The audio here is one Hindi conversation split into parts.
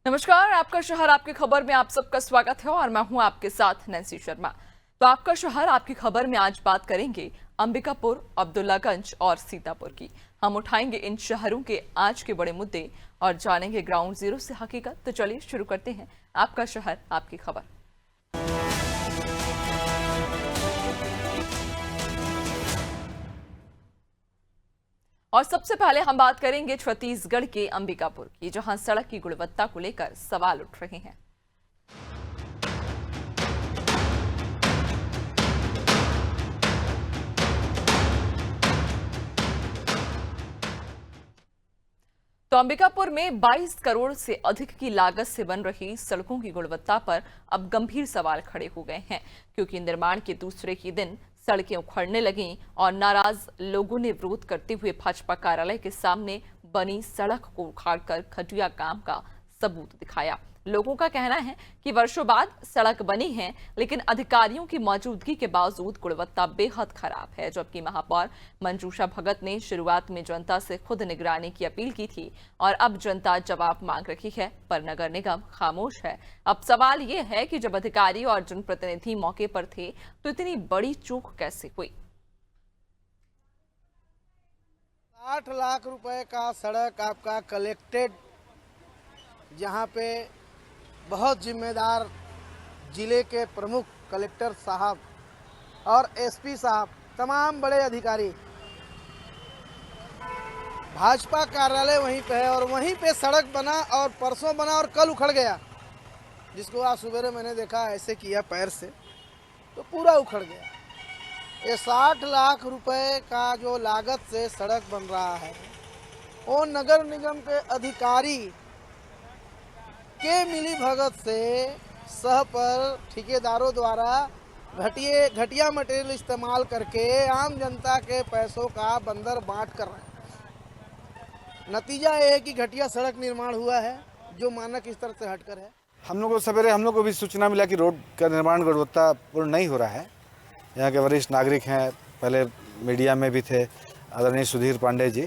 नमस्कार, आपका शहर आपकी खबर में आप सबका स्वागत है और मैं हूं आपके साथ नैन्सी शर्मा। तो आपका शहर आपकी खबर में आज बात करेंगे अंबिकापुर, अब्दुल्लागंज और सीतापुर की। हम उठाएंगे इन शहरों के आज के बड़े मुद्दे और जानेंगे ग्राउंड जीरो से हकीकत। तो चलिए शुरू करते हैं आपका शहर आपकी खबर। और सबसे पहले हम बात करेंगे छत्तीसगढ़ के अंबिकापुर की, जहां सड़क की गुणवत्ता को लेकर सवाल उठ रहे हैं। तो अंबिकापुर में 22 करोड़ से अधिक की लागत से बन रही सड़कों की गुणवत्ता पर अब गंभीर सवाल खड़े हो गए हैं, क्योंकि निर्माण के दूसरे ही दिन सड़कें उखड़ने लगीं और नाराज लोगों ने विरोध करते हुए भाजपा कार्यालय के सामने बनी सड़क को उखाड़कर घटिया काम का सबूत दिखाया। लोगों का कहना है कि वर्षों बाद सड़क बनी है, लेकिन अधिकारियों की मौजूदगी के बावजूद गुणवत्ता बेहद खराब है। जबकि महापौर मंजूषा भगत ने शुरुआत में जनता से खुद निगरानी की अपील की थी और अब जनता जवाब मांग रही है, पर नगर निगम खामोश है। अब सवाल ये है कि जब अधिकारी और जनप्रतिनिधि मौके पर थे तो इतनी बड़ी चूक कैसे हुई। 8 लाख रुपए का सड़क आपका कलेक्टेड, जहाँ पे बहुत जिम्मेदार जिले के प्रमुख कलेक्टर साहब और एसपी साहब, तमाम बड़े अधिकारी, भाजपा कार्यालय वहीं पे है और वहीं पे सड़क बना और परसों बना और कल उखड़ गया। जिसको आज सुबह मैंने देखा ऐसे किया पैर से तो पूरा उखड़ गया। ये 60 लाख रुपए का जो लागत से सड़क बन रहा है, वो नगर निगम के अधिकारी के मिली भगत से सह पर ठेकेदारों द्वारा घटिया मटेरियल इस्तेमाल करके आम जनता के पैसों का बंदर बांट कर रहे हैं। नतीजा ये है कि घटिया सड़क निर्माण हुआ है जो मानक स्तर से हटकर है। हम लोग को सवेरे को भी सूचना मिला कि रोड का निर्माण गुणवत्तापूर्ण नहीं हो रहा है। यहाँ के वरिष्ठ नागरिक हैं, पहले मीडिया में भी थे, आदरणीय सुधीर पांडे जी,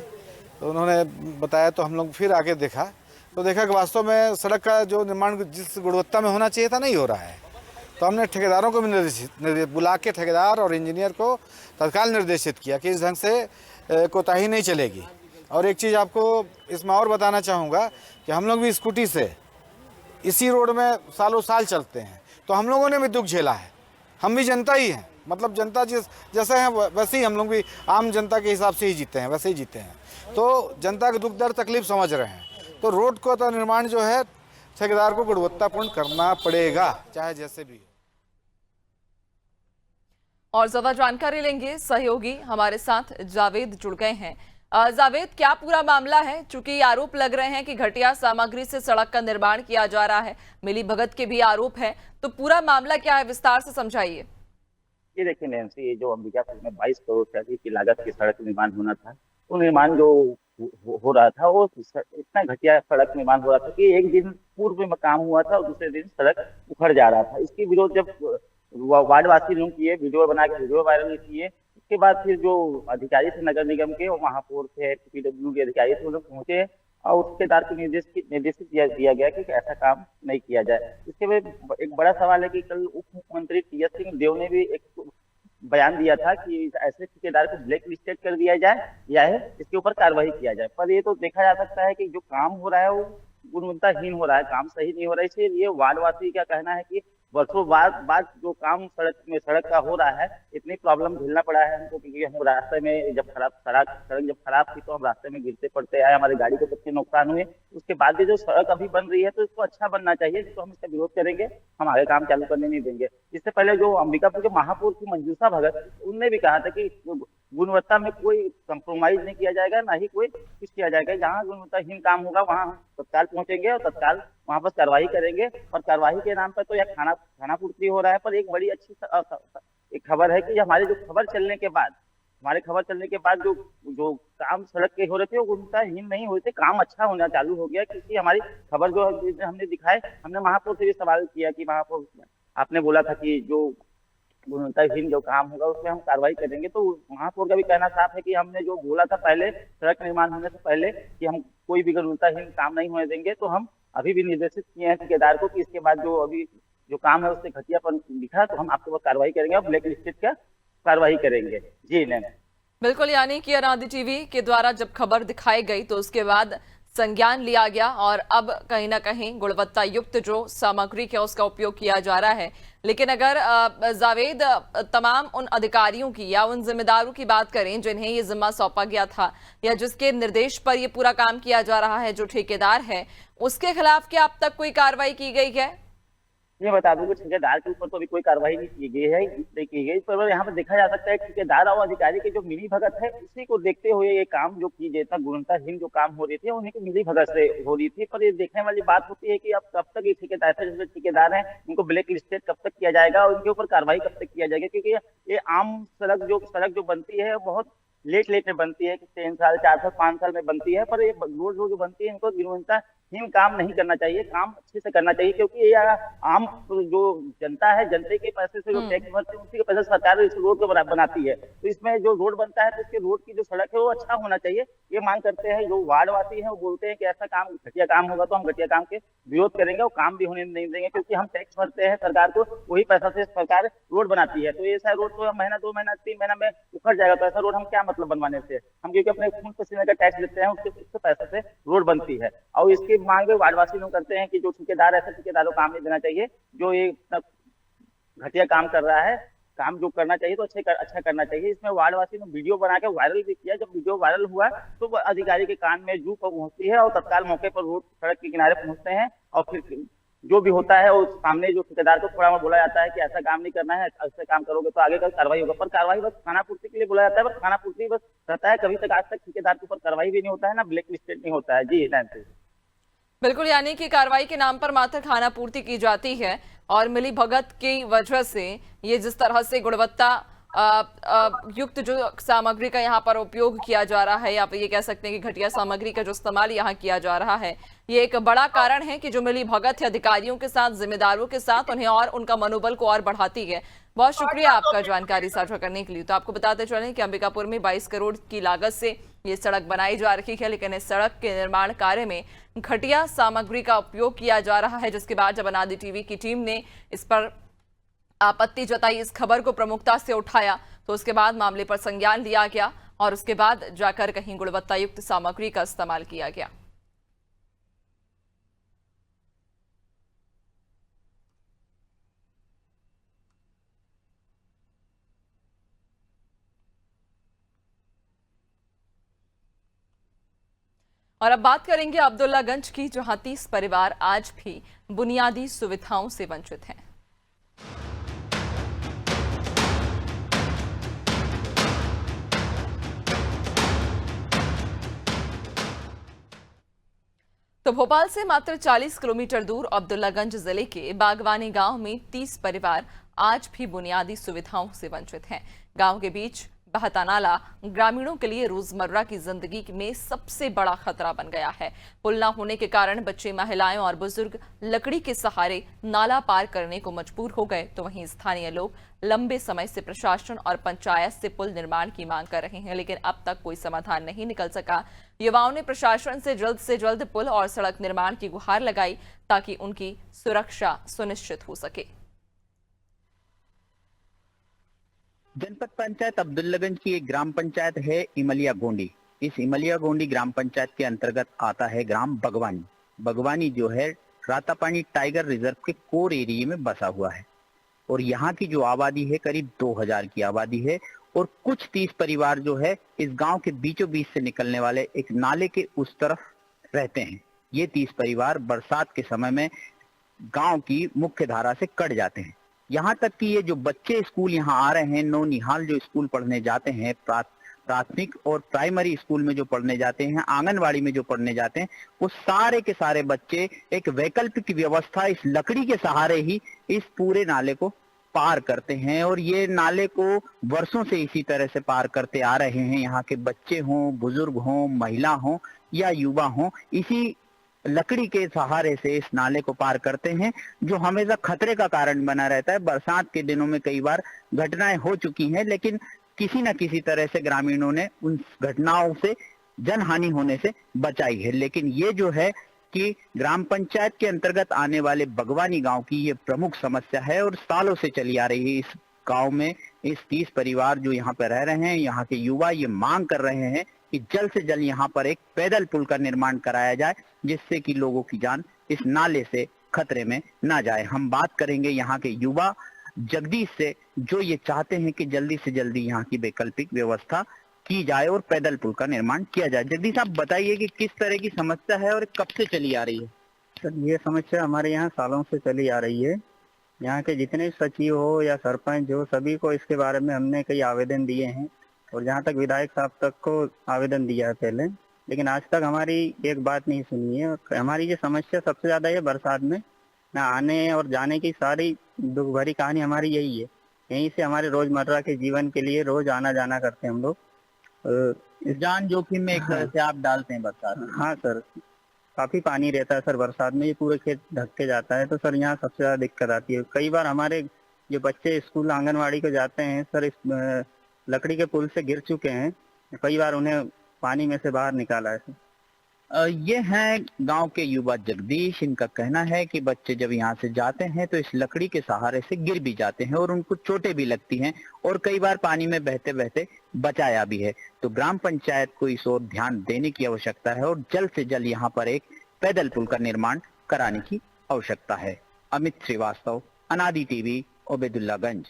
तो उन्होंने बताया। तो हम लोग फिर आके देखा तो देखा कि वास्तव में सड़क का जो निर्माण जिस गुणवत्ता में होना चाहिए था नहीं हो रहा है। तो हमने ठेकेदारों को भी बुला के ठेकेदार और इंजीनियर को तत्काल निर्देशित किया कि इस ढंग से कोताही नहीं चलेगी। और एक चीज़ आपको इसमें और बताना चाहूँगा कि हम लोग भी स्कूटी से इसी रोड में सालों साल चलते हैं, तो हम लोगों ने भी दुख झेला है। हम भी जनता ही हैं, मतलब जनता जैसे हैं वैसे ही हम लोग भी आम जनता के हिसाब से ही जीते हैं, वैसे ही जीते हैं। तो जनता के दुख दर्द तकलीफ समझ रहे हैं। तो रोड को तो निर्माण जो है ठेकेदार को गुणवत्तापूर्ण करना पड़ेगा, चाहे जैसे भी। और ज्यादा जानकारी लेंगे, सहयोगी हमारे साथ जावेद जुड़ गए हैं। जावेद, क्या पूरा मामला है? चूंकि आरोप लग रहे हैं कि घटिया सामग्री से सड़क का निर्माण किया जा रहा है, मिली भगत के भी आरोप है, तो पूरा मामला क्या है, विस्तार से समझाइए। ये देखिए नैन्सी, ये जो अंबिकापुर में 22 करोड़ से अधिक की लागत की सड़क निर्माण होना था, वो निर्माण जो हो रहा था, वो इतना घटिया सड़क निर्माण हो रहा था कि एक दिन पूर्व में काम हुआ था और दूसरे दिन सड़क उखड़ जा रहा था। इसके विरोध जब वार्डवासी लोग किए, वीडियो बना के वीडियो वायरल किए, उसके बाद फिर जो अधिकारी थे नगर निगम के, वो महापौर थे, पीडब्ल्यू के अधिकारी थे, वो लोग पहुंचे और ठेकेदार को निर्देशित दिया गया कि ऐसा काम नहीं किया जाए। इसके बाद एक बड़ा सवाल है कि कल उप मुख्यमंत्री टी.एस. सिंहदेव ने भी एक बयान दिया था कि ऐसे ठेकेदार को ब्लैक लिस्टेड कर दिया जाए या है इसके ऊपर कार्रवाई किया जाए। पर ये तो देखा जा सकता है कि जो काम हो रहा है वो गुणवत्ताहीन हो रहा है, काम सही नहीं हो रहा है। इसलिए वार्डवासी का कहना है कि वर्षों बाद जो काम सड़क का हो रहा है, इतनी प्रॉब्लम झेलना पड़ा है हमको, क्योंकि हम रास्ते में जब सड़क जब खराब थी तो हम रास्ते में गिरते पड़ते आए, हमारी गाड़ी को कितने नुकसान हुए। उसके बाद भी जो सड़क अभी बन रही है तो इसको अच्छा बनना चाहिए, तो हम इसका विरोध करेंगे, हम आगे काम चालू करने नहीं देंगे। इससे पहले जो अंबिकापुर के महापौर की मंजूषा भगत, उनने भी कहा था कि गुणवत्ता में कोई कंप्रोमाइज नहीं किया जाएगा, ना ही कोई कुछ किया जाएगा। जहाँ गुणवत्ताहीन काम होगा वहाँ हम तत्काल पहुंचेंगे और तत्काल वहाँ पर कार्रवाई करेंगे। और कार्रवाई के नाम पर तो यह खाना पूर्ति हो रहा है। पर एक बड़ी अच्छी एक खबर है कि हमारे जो खबर चलने के बाद जो काम सड़क के हो रहे थे वो गुणवत्ताहीन नहीं हुए थे, काम अच्छा होना चालू हो गया। क्योंकि हमारी खबर जो हमने दिखाए, हमने महापौर से भी सवाल किया कि महापौर, आपने बोला था कि जो गुणवत्ताहीन जो काम होगा उसमें हम कार्रवाई करेंगे। तो महापौर का भी कहना साफ है कि हमने जो बोला था पहले, सड़क निर्माण होने से पहले, कि हम कोई भी गुणवत्ताहीन काम नहीं होने देंगे, तो हम अभी भी निर्देशित किए हैं ठेकेदार को कि इसके बाद जो अभी जो काम है उससे घटियापन दिखा तो हम आपके ऊपर कार्रवाई करेंगे और ब्लैक लिस्टेड का कार्रवाई करेंगे। जी मैम। बिल्कुल, यानी कि अनादि टीवी के द्वारा जब खबर दिखाई गई तो उसके बाद संज्ञान लिया गया और अब कहीं ना कहीं गुणवत्ता युक्त जो सामग्री है उसका उपयोग किया जा रहा है। लेकिन अगर जावेद, तमाम उन अधिकारियों की या उन जिम्मेदारों की बात करें जिन्हें ये जिम्मा सौंपा गया था या जिसके निर्देश पर ये पूरा काम किया जा रहा है, जो ठेकेदार है, उसके खिलाफ क्या अब तक कोई कार्रवाई की गई है? ये बता दूं कि ठेकेदार के ऊपर तो अभी कोई कार्रवाई नहीं की गई, पर यहाँ पर देखा जा सकता है ठेकेदार और अधिकारी की जो मिली भगत है उसी को देखते हुए ये काम जो की जितना गुणवत्ताहीन जो काम हो रही थी उन्हीं की मिली भगत से हो रही थी। पर ये देखने वाली बात होती है कि अब कब तक ये ठेकेदार हैं उनको ब्लैक लिस्टेड कब तक किया जाएगा और उनके ऊपर कार्रवाई कब तक किया जाएगा, क्योंकि ये आम सड़क जो बनती है बहुत लेट में बनती है, 3 साल 4 साल 5 साल में बनती है। पर ये रोड जो बनती है इनको गुणवत्ताहीन काम नहीं करना चाहिए, काम अच्छे से करना चाहिए, क्योंकि ये आम जो जनता है, जनता के पैसे से जो टैक्स भरते हैं उसी के पैसे से सरकार इस रोड को बनाती है। तो इसमें जो रोड बनता है तो इसके रोड की जो सड़क है वो अच्छा होना चाहिए, ये मांग करते हैं। जो वार्ड वासी है वो बोलते हैं कि ऐसा काम घटिया काम होगा तो हम घटिया काम के विरोध करेंगे और काम भी होने नहीं देंगे, क्योंकि हम टैक्स भरते हैं सरकार को, वही पैसा से सरकार रोड बनाती है। तो ये ऐसा रोड तो महीना 2 महीना 3 महीना में उखड़ जाएगा, तो ऐसा रोड हम क्या मतलब बनवाने से? हम क्योंकि अपने खून पसीने का टैक्स देते हैं, उसके पैसे से रोड बनती है। और इसकी मांग वार्डवासी लोग करते हैं कि जो ठेकेदार ऐसे ठेकेदारों को काम नहीं देना चाहिए, जो ये घटिया काम कर रहा है, काम जो करना चाहिए तो अच्छा करना चाहिए। इसमें वार्डवासी ने वीडियो बना के वायरल भी किया। जब वीडियो वायरल हुआ तो अधिकारी के कान में जू पहुंचती है और तत्काल मौके पर रोड सड़क के किनारे पहुंचते हैं और फिर जो भी होता है उस सामने जो ठेकेदार को थोड़ा बोला जाता है कि ऐसा काम नहीं करना है, ऐसे काम करोगे तो आगे का कार्रवाई होगा। पर कार्रवाई बस खाना पूर्ति के लिए बोला जाता है, बस खाना पूर्ति बस रहता है। कभी तक आज तक ठेकेदार के ऊपर कार्रवाई भी नहीं होता है, ना ब्लैक लिस्टेड नहीं होता है। जी नैन्सी। बिल्कुल, यानी कि कार्रवाई के नाम पर मात्र खाना पूर्ति की जाती है और मिली भगत की वजह से ये जिस तरह से गुणवत्ता युक्त जो सामग्री का यहाँ पर उपयोग किया जा रहा है, या आप ये कह सकते हैं कि घटिया सामग्री का जो इस्तेमाल यहाँ किया जा रहा है, ये एक बड़ा कारण है कि जो मिली भगत है अधिकारियों के साथ, जिम्मेदारों के साथ, उन्हें और उनका मनोबल को और बढ़ाती है। बहुत शुक्रिया आपका जानकारी साझा करने के लिए। तो आपको बताते चलें कि अंबिकापुर में 22 करोड़ की लागत से ये सड़क बनाई जा रही है, लेकिन इस सड़क के निर्माण कार्य में घटिया सामग्री का उपयोग किया जा रहा है, जिसके बाद जब अनादि टीवी की टीम ने इस पर आपत्ति जताई, इस खबर को प्रमुखता से उठाया, तो उसके बाद मामले पर संज्ञान लिया गया और उसके बाद जाकर कहीं गुणवत्ता युक्त सामग्री का इस्तेमाल किया गया। और अब बात करेंगे अब्दुल्लागंज की, जहां 30 परिवार आज भी बुनियादी सुविधाओं से वंचित हैं। तो भोपाल से मात्र 40 किलोमीटर दूर अब्दुल्लागंज जिले के बागवानी गांव में 30 परिवार आज भी बुनियादी सुविधाओं से वंचित हैं। गांव के बीच बहता नाला ग्रामीणों के लिए रोजमर्रा की जिंदगी में सबसे बड़ा खतरा बन गया है। पुल न होने के कारण बच्चे, महिलाएं और बुजुर्ग लकड़ी के सहारे नाला पार करने को मजबूर हो गए, तो वहीं स्थानीय लोग लंबे समय से प्रशासन और पंचायत से पुल निर्माण की मांग कर रहे हैं, लेकिन अब तक कोई समाधान नहीं निकल सका। युवाओं ने प्रशासन से जल्द पुल और सड़क निर्माण की गुहार लगाई ताकि उनकी सुरक्षा सुनिश्चित हो सके। जनपद पंचायत अब्दुल्लागंज की एक ग्राम पंचायत है इमलिया गोंडी। इस इमलिया गोंडी ग्राम पंचायत के अंतर्गत आता है ग्राम बगवानी। बगवानी जो है रातापानी टाइगर रिजर्व के कोर एरिया में बसा हुआ है और यहाँ की जो आबादी है करीब 2000 की आबादी है और कुछ 30 परिवार जो है इस गांव के बीचों बीच से निकलने वाले एक नाले के उस तरफ रहते हैं। ये 30 परिवार बरसात के समय में गांव की मुख्य धारा से कट जाते हैं। यहाँ तक कि ये जो बच्चे स्कूल यहाँ आ रहे हैं, नौनिहाल जो स्कूल पढ़ने जाते हैं, प्राथमिक और प्राइमरी स्कूल में जो पढ़ने जाते हैं, आंगनवाड़ी में जो पढ़ने जाते हैं, वो सारे के सारे बच्चे एक वैकल्पिक व्यवस्था इस लकड़ी के सहारे ही इस पूरे नाले को पार करते हैं और ये नाले को वर्षों से इसी तरह से पार करते आ रहे हैं। यहाँ के बच्चे हों, बुजुर्ग हों, महिला हों या युवा हों, इसी लकड़ी के सहारे से इस नाले को पार करते हैं, जो हमेशा खतरे का कारण बना रहता है। बरसात के दिनों में कई बार घटनाएं हो चुकी हैं, लेकिन किसी न किसी तरह से ग्रामीणों ने उन घटनाओं से जनहानि होने से बचाई है। लेकिन ये जो है कि ग्राम पंचायत के अंतर्गत आने वाले बगवानी गांव की ये प्रमुख समस्या है और सालों से चली आ रही है। इस गांव में इस 30 परिवार जो यहाँ पे रह रहे हैं, यहाँ के युवा ये मांग कर रहे हैं कि जल्द से जल्द यहाँ पर एक पैदल पुल का निर्माण कराया जाए, जिससे कि लोगों की जान इस नाले से खतरे में ना जाए। हम बात करेंगे यहाँ के युवा जगदीश से, जो ये चाहते हैं कि जल्दी से जल्दी यहाँ की वैकल्पिक व्यवस्था की जाए और पैदल पुल का निर्माण किया जाए। जगदीश, आप बताइए कि किस तरह की समस्या है और कब से चली आ रही है? सर, ये समस्या हमारे यहाँ सालों से चली आ रही है। यहाँ के जितने सचिव हो या सरपंच हो, सभी को इसके बारे में हमने कई आवेदन दिए हैं और जहाँ तक विधायक साहब तक को आवेदन दिया है पहले, लेकिन आज तक हमारी एक बात नहीं सुनी है। हमारी ये समस्या सबसे ज्यादा है बरसात में ना आने और जाने की सारी दुख भरी कहानी हमारी यही है। यहीं से हमारे रोजमर्रा के जीवन के लिए रोज आना जाना करते हैं हम लोग। जान जोखिम में एक तरह से आप डालते हैं बरसात में। हाँ सर, काफी पानी रहता है सर बरसात में, ये पूरे खेत ढक के जाता है, तो सर यहाँ सबसे ज्यादा दिक्कत आती है। कई बार हमारे जो बच्चे स्कूल आंगनवाड़ी को जाते हैं सर, इस लकड़ी के पुल से गिर चुके हैं, कई बार उन्हें पानी में से बाहर निकाला है। ये है गांव के युवा जगदीश। इनका कहना है कि बच्चे जब यहाँ से जाते हैं तो इस लकड़ी के सहारे से गिर भी जाते हैं और उनको चोटें भी लगती हैं और कई बार पानी में बहते बहते बचाया भी है। तो ग्राम पंचायत को इस ओर ध्यान देने की आवश्यकता है और जल्द से जल्द यहाँ पर एक पैदल पुल का निर्माण कराने की आवश्यकता है। अमित श्रीवास्तव, अनादि टीवी, ओबेदुल्लागंज।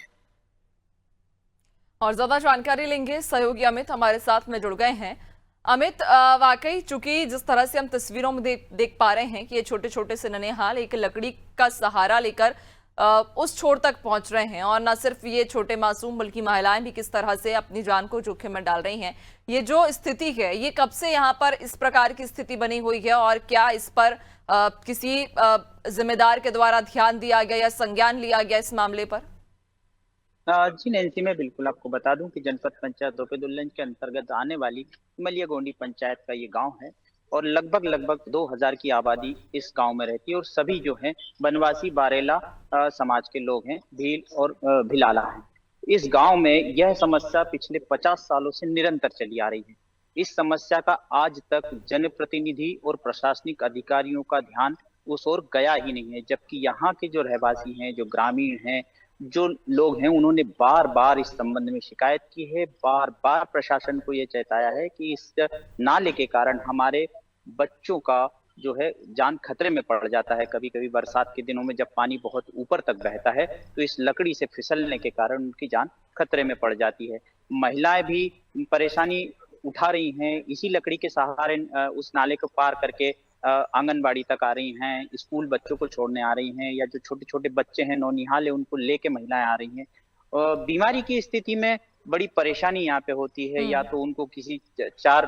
और ज्यादा जानकारी लेंगे, सहयोगी अमित हमारे साथ में जुड़ गए हैं। अमित, वाकई चूंकि जिस तरह से हम तस्वीरों में देख पा रहे हैं कि ये छोटे छोटे से नन्हेहाल एक लकड़ी का सहारा लेकर उस छोर तक पहुंच रहे हैं, और न सिर्फ ये छोटे मासूम बल्कि महिलाएं भी किस तरह से अपनी जान को जोखिम में डाल रही हैं। ये जो स्थिति है, ये कब से यहाँ पर इस प्रकार की स्थिति बनी हुई है और क्या इस पर किसी जिम्मेदार के द्वारा ध्यान दिया गया या संज्ञान लिया गया इस मामले पर? जी नैन्सी, मैं बिल्कुल आपको बता दूं कि जनपद पंचायत ओबेदुल्लागंज के अंतर्गत आने वाली इमलिया गोंडी पंचायत का ये गांव है और लगभग 2000 की आबादी इस गांव में रहती है और सभी जो हैं बनवासी बारेला समाज के लोग हैं, भील और भिलाला हैं। इस गांव में यह समस्या पिछले 50 सालों से निरंतर चली आ रही है। इस समस्या का आज तक जनप्रतिनिधि और प्रशासनिक अधिकारियों का ध्यान उस ओर गया ही नहीं है, जबकि यहाँ के जो रहवासी हैं, जो ग्रामीण हैं, जो लोग हैं, उन्होंने बार बार इस संबंध में शिकायत की है, बार बार प्रशासन को ये चेताया है कि इस नाले के कारण हमारे बच्चों का जो है जान खतरे में पड़ जाता है। कभी कभी बरसात के दिनों में जब पानी बहुत ऊपर तक बहता है तो इस लकड़ी से फिसलने के कारण उनकी जान खतरे में पड़ जाती है। महिलाएं भी परेशानी उठा रही हैं, इसी लकड़ी के सहारे उस नाले को पार करके आंगनबाड़ी तक आ रही हैं, स्कूल बच्चों को छोड़ने आ रही हैं, या जो छोटे छोटे बच्चे हैं नौनिहाल है उनको लेके महिलाएं आ रही हैं। बीमारी की स्थिति में बड़ी परेशानी यहाँ पे होती है, या तो उनको किसी चार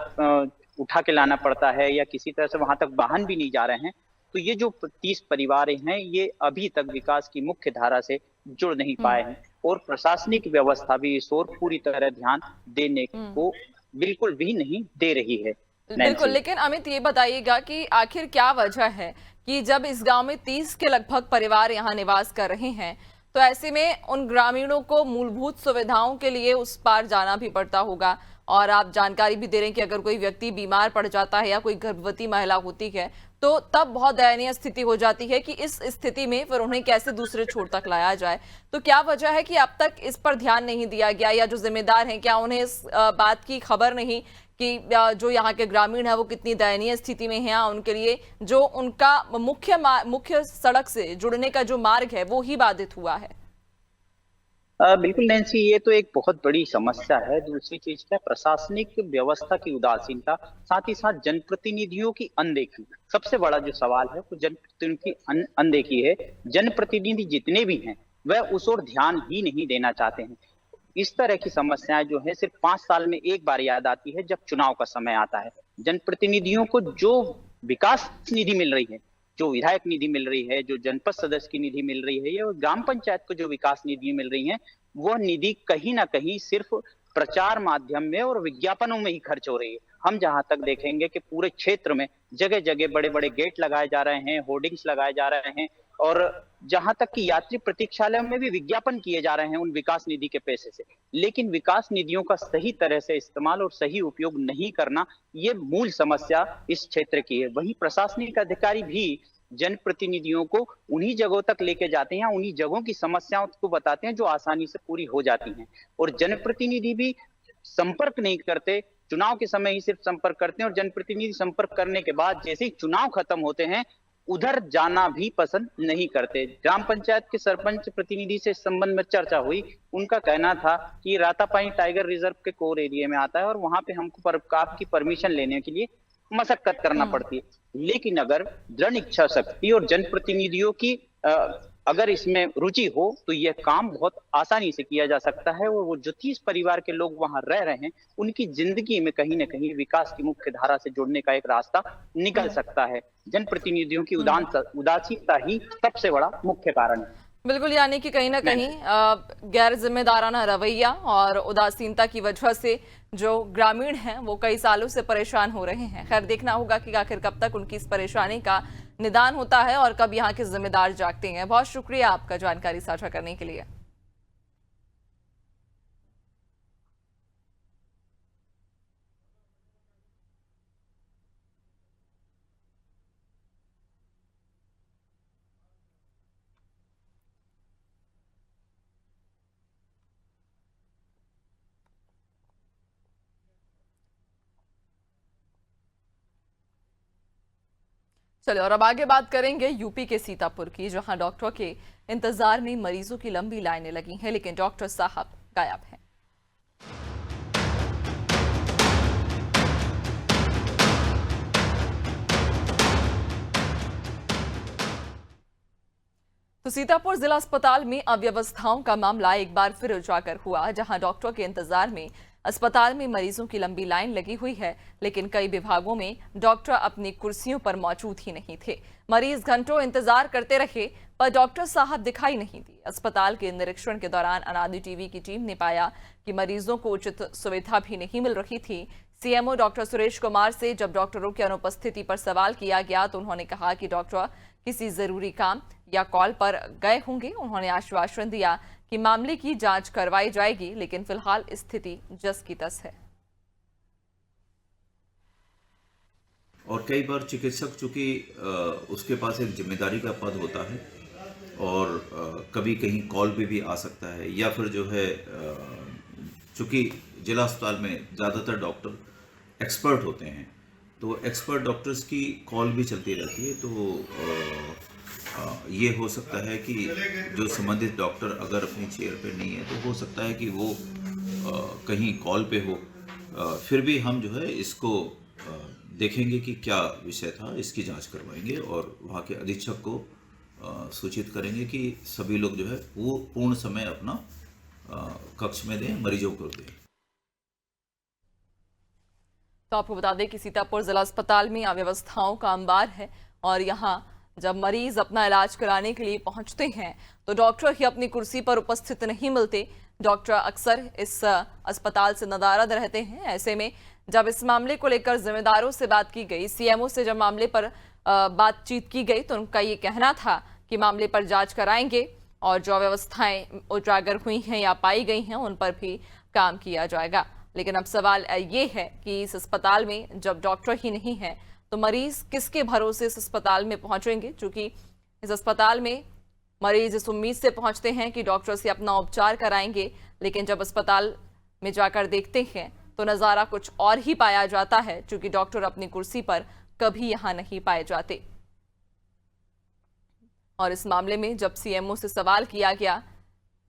उठा के लाना पड़ता है या किसी तरह से वहां तक वाहन भी नहीं जा रहे हैं। तो ये जो 30 परिवार हैं ये अभी तक विकास की मुख्य धारा से जुड़ नहीं पाए हैं और प्रशासनिक व्यवस्था भी इस ओर पूरी तरह ध्यान देने को बिल्कुल भी नहीं दे रही है। बिल्कुल, लेकिन अमित ये बताइएगा कि आखिर क्या वजह है कि जब इस गांव में 30 के लगभग परिवार यहाँ निवास कर रहे हैं, तो ऐसे में उन ग्रामीणों को मूलभूत सुविधाओं के लिए उस पार जाना भी पड़ता होगा। और आप जानकारी भी दे रहे हैं कि अगर कोई व्यक्ति बीमार पड़ जाता है या कोई गर्भवती महिला होती है तो तब बहुत दयनीय स्थिति हो जाती है कि इस स्थिति में फिर उन्हें कैसे दूसरे छोर तक लाया जाए। तो क्या वजह है कि अब तक इस पर ध्यान नहीं दिया गया, या जो जिम्मेदार हैं क्या उन्हें इस बात की खबर नहीं कि जो यहाँ के ग्रामीण है वो कितनी दयनीय स्थिति में है, उनके लिए जो उनका मुख्य सड़क से जुड़ने का जो मार्ग है वो ही बाधित हुआ है? बिल्कुल नैन्सी, ये तो एक बहुत बड़ी समस्या है। दूसरी चीज क्या, प्रशासनिक व्यवस्था की उदासीनता, साथ ही साथ जनप्रतिनिधियों की अनदेखी। सबसे बड़ा जो सवाल है वो जनप्रतिनिधियों की अनदेखी है। जनप्रतिनिधि जितने भी हैं वह उस ओर ध्यान ही नहीं देना चाहते हैं। इस तरह की समस्याएं जो है सिर्फ 5 साल में एक बार याद आती है, जब चुनाव का समय आता है। जनप्रतिनिधियों को जो विकास निधि मिल रही है, जो विधायक निधि मिल रही है, जो जनपद सदस्य की निधि मिल रही है, या ग्राम पंचायत को जो विकास निधि मिल रही है, वह निधि कहीं ना कहीं सिर्फ प्रचार माध्यम में और विज्ञापनों में ही खर्च हो रही है। हम जहां तक देखेंगे कि पूरे क्षेत्र में जगह जगह बड़े बड़े गेट लगाए जा रहे हैं, होर्डिंग्स लगाए जा रहे हैं, और जहां तक कि यात्री प्रतीक्षालयों में भी विज्ञापन किए जा रहे हैं उन विकास निधि के पैसे से, लेकिन विकास निधियों का सही तरह से इस्तेमाल और सही उपयोग नहीं करना, ये मूल समस्या इस क्षेत्र की है। वहीं प्रशासनिक अधिकारी भी जनप्रतिनिधियों को उन्हीं जगहों तक लेके जाते हैं, उन्हीं जगहों की समस्याओं को बताते हैं जो आसानी से पूरी हो जाती हैं, और जनप्रतिनिधि भी संपर्क नहीं करते, चुनाव के समय ही सिर्फ संपर्क करते हैं, और जनप्रतिनिधि संपर्क करने के बाद जैसे ही चुनाव खत्म होते हैं उधर जाना भी पसंद नहीं करते। ग्राम पंचायत के सरपंच प्रतिनिधि से इस संबंध में चर्चा हुई, उनका कहना था कि रातापानी टाइगर रिजर्व के कोर एरिया में आता है और वहां पे हमको आपकी परमिशन लेने के लिए मशक्कत करना पड़ती है। लेकिन अगर दृढ़ इच्छा शक्ति और जनप्रतिनिधियों की अगर इसमें रुचि हो तो यह काम बहुत आसानी से किया जा सकता है, और वो जो 30 परिवार के लोग वहां रह रहे हैं उनकी जिंदगी में कहीं ना कहीं विकास की मुख्य धारा से जुड़ने का एक रास्ता निकल सकता है। जनप्रतिनिधियों की उदासीनता ही सबसे बड़ा मुख्य कारण है। बिल्कुल, यानी कि कहीं ना कहीं गैर जिम्मेदाराना रवैया और उदासीनता की वजह से जो ग्रामीण हैं वो कई सालों से परेशान हो रहे हैं। खैर, देखना होगा कि आखिर कब तक उनकी इस परेशानी का निदान होता है और कब यहाँ के जिम्मेदार जागते हैं। बहुत शुक्रिया आपका जानकारी साझा करने के लिए। चलिए, और अब आगे बात करेंगे यूपी के सीतापुर की, जहां डॉक्टरों के इंतजार में मरीजों की लंबी लाइनें लगी हैं, लेकिन डॉक्टर साहब गायब हैं। तो सीतापुर जिला अस्पताल में अव्यवस्थाओं का मामला एक बार फिर उजागर हुआ, जहां डॉक्टरों के इंतजार में अस्पताल में मरीजों की लंबी लाइन लगी हुई है, लेकिन कई विभागों में डॉक्टर अपनी कुर्सियों पर मौजूद ही नहीं थे। मरीज घंटों इंतजार करते रहे पर डॉक्टर साहब दिखाई नहीं दिए। अस्पताल के निरीक्षण के दौरान अनादि टीवी की टीम ने पाया कि मरीजों को उचित सुविधा भी नहीं मिल रही थी। सीएमओ डॉक्टर सुरेश कुमार से जब डॉक्टरों की अनुपस्थिति पर सवाल किया गया तो उन्होंने कहा कि डॉक्टर किसी जरूरी काम या कॉल पर गए होंगे। उन्होंने आश्वासन दिया कि मामले की जांच करवाई जाएगी, लेकिन फिलहाल स्थिति जस की तस है। और कई बार चिकित्सक चूंकि उसके पास एक जिम्मेदारी का पद होता है और कभी कहीं कॉल पे भी आ सकता है, या फिर जो है चूंकि जिला अस्पताल में ज़्यादातर डॉक्टर एक्सपर्ट होते हैं, तो एक्सपर्ट डॉक्टर्स की कॉल भी चलती रहती है। तो ये हो सकता है कि जो संबंधित डॉक्टर अगर अपनी चेयर पे नहीं है तो हो सकता है कि वो कहीं कॉल पे हो। फिर भी हम जो है इसको देखेंगे कि क्या विषय था, इसकी जांच करवाएंगे और वहाँ के अधीक्षक को सूचित करेंगे कि सभी लोग जो है वो पूर्ण समय अपना कक्ष में दें, मरीजों को दें। तो आपको बता दें कि सीतापुर जिला अस्पताल में अव्यवस्थाओं का अंबार है, और यहाँ जब मरीज अपना इलाज कराने के लिए पहुंचते हैं तो डॉक्टर ही अपनी कुर्सी पर उपस्थित नहीं मिलते। डॉक्टर अक्सर इस अस्पताल से नदारद रहते हैं। ऐसे में जब इस मामले को लेकर जिम्मेदारों से बात की गई, सीएमओ से जब मामले पर बातचीत की गई तो उनका ये कहना था कि मामले पर जांच कराएंगे और जो अव्यवस्थाएं उजागर हुई हैं या पाई गई हैं उन पर भी काम किया जाएगा। लेकिन अब सवाल ये है कि इस अस्पताल में जब डॉक्टर ही नहीं है तो मरीज किसके भरोसे इस अस्पताल में पहुंचेंगे, क्योंकि इस अस्पताल में मरीज इस उम्मीद से पहुंचते हैं कि डॉक्टर से अपना उपचार कराएंगे, लेकिन जब अस्पताल में जाकर देखते हैं तो नज़ारा कुछ और ही पाया जाता है, क्योंकि डॉक्टर अपनी कुर्सी पर कभी यहां नहीं पाए जाते। और इस मामले में जब सीएमओ से सवाल किया गया,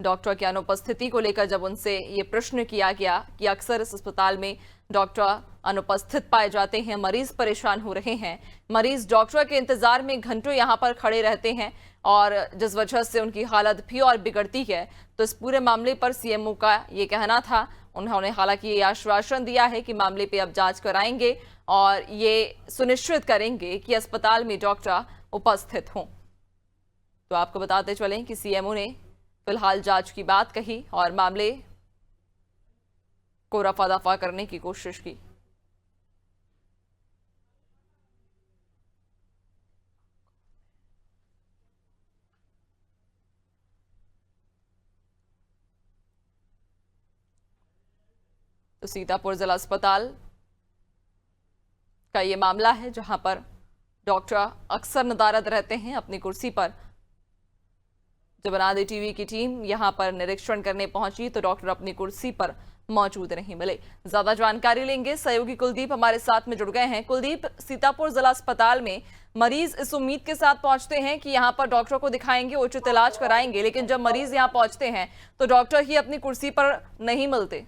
डॉक्टर की अनुपस्थिति को लेकर जब उनसे ये प्रश्न किया गया कि अक्सर इस अस्पताल में डॉक्टर अनुपस्थित पाए जाते हैं, मरीज परेशान हो रहे हैं, मरीज डॉक्टर के इंतजार में घंटों यहाँ पर खड़े रहते हैं और जिस वजह से उनकी हालत भी और बिगड़ती है, तो इस पूरे मामले पर सीएमओ का ये कहना था। उन्होंने हालांकि ये आश्वासन दिया है कि मामले पे अब जांच कराएंगे और ये सुनिश्चित करेंगे कि अस्पताल में डॉक्टर उपस्थित हों। तो आपको बताते चलें कि सीएमओ ने फिलहाल जांच की बात कही और मामले को रफा दफा करने की कोशिश की। सीतापुर जिला अस्पताल का ये मामला है, जहां पर डॉक्टर अक्सर नदारद रहते हैं अपनी कुर्सी पर। जब अनादि टीवी की टीम यहां पर निरीक्षण करने पहुंची तो डॉक्टर अपनी कुर्सी पर मौजूद नहीं मिले। ज्यादा जानकारी लेंगे, सहयोगी कुलदीप हमारे साथ में जुड़ गए हैं। कुलदीप, सीतापुर जिला अस्पताल में मरीज इस उम्मीद के साथ पहुंचते हैं कि यहां पर डॉक्टर को दिखाएंगे, उचित इलाज कराएंगे, लेकिन जब मरीज यहां पहुंचते हैं तो डॉक्टर ही अपनी कुर्सी पर नहीं मिलते।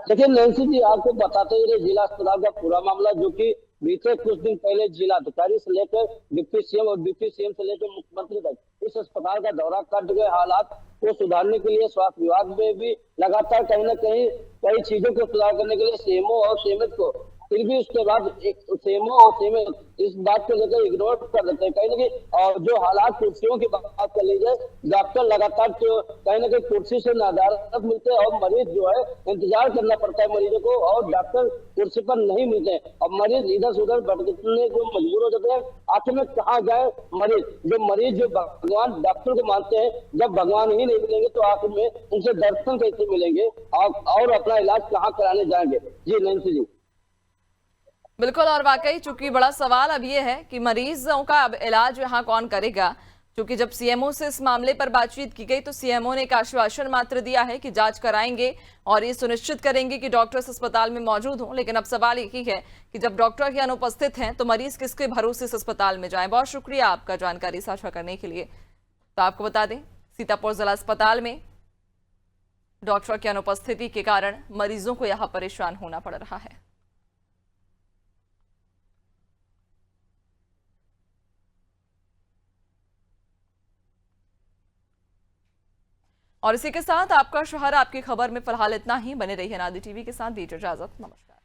देखिए नैन्सी जी, आपको बताते हुए जिला अस्पताल का पूरा मामला, जो कि बीते कुछ दिन पहले जिलाधिकारी से लेकर डिप्टी सीएम और डिप्टी सीएम से लेकर मुख्यमंत्री तक इस अस्पताल का दौरा कर गए। हालात को सुधारने के लिए स्वास्थ्य विभाग में भी लगातार कहीं न कहीं कई चीजों को सुधार करने के लिए सीएमओ और सीएमएच को, फिर भी उसके बाद सीएमओ और सीएमएच इस बात को लेकर इग्नोर कर देते हैं कहीं न कहीं। और जो हालात कुर्सियों की बात कर लीजिए, डॉक्टर लगातार तो कहीं न कहीं कुर्सी से नादारत मिलते हैं और मरीज जो है इंतजार करना पड़ता है मरीजों को, और डॉक्टर कुर्सी पर नहीं मिलते हैं और मरीज इधर से उधर भटकने को मजबूर हो जाते हैं। आखिर में कहाँ जाए मरीज जो भगवान डॉक्टर को मानते हैं, जब भगवान ही नहीं मिलेंगे तो आखिर में उनसे दर्शन कैसे मिलेंगे और अपना इलाज कहाँ कराने जाएंगे। जी नैन्सी जी। बिल्कुल, और वाकई चूंकि बड़ा सवाल अब ये है कि मरीजों का अब इलाज यहाँ कौन करेगा, क्योंकि जब सीएमओ से इस मामले पर बातचीत की गई तो सीएमओ ने एक आश्वासन मात्र दिया है कि जांच कराएंगे और ये सुनिश्चित करेंगे कि डॉक्टर इस अस्पताल में मौजूद हों। लेकिन अब सवाल यही है कि जब डॉक्टर ही अनुपस्थित हैं तो मरीज किसके भरोसे इस अस्पताल में जाए। बहुत शुक्रिया आपका जानकारी साझा करने के लिए। तो आपको बता दें, सीतापुर जिला अस्पताल में डॉक्टर की अनुपस्थिति के कारण मरीजों को यहाँ परेशान होना पड़ रहा है। और इसी के साथ आपका शहर आपकी खबर में फिलहाल इतना ही। बने रहिए अनादि टीवी के साथ। दीजिए इजाजत, नमस्कार।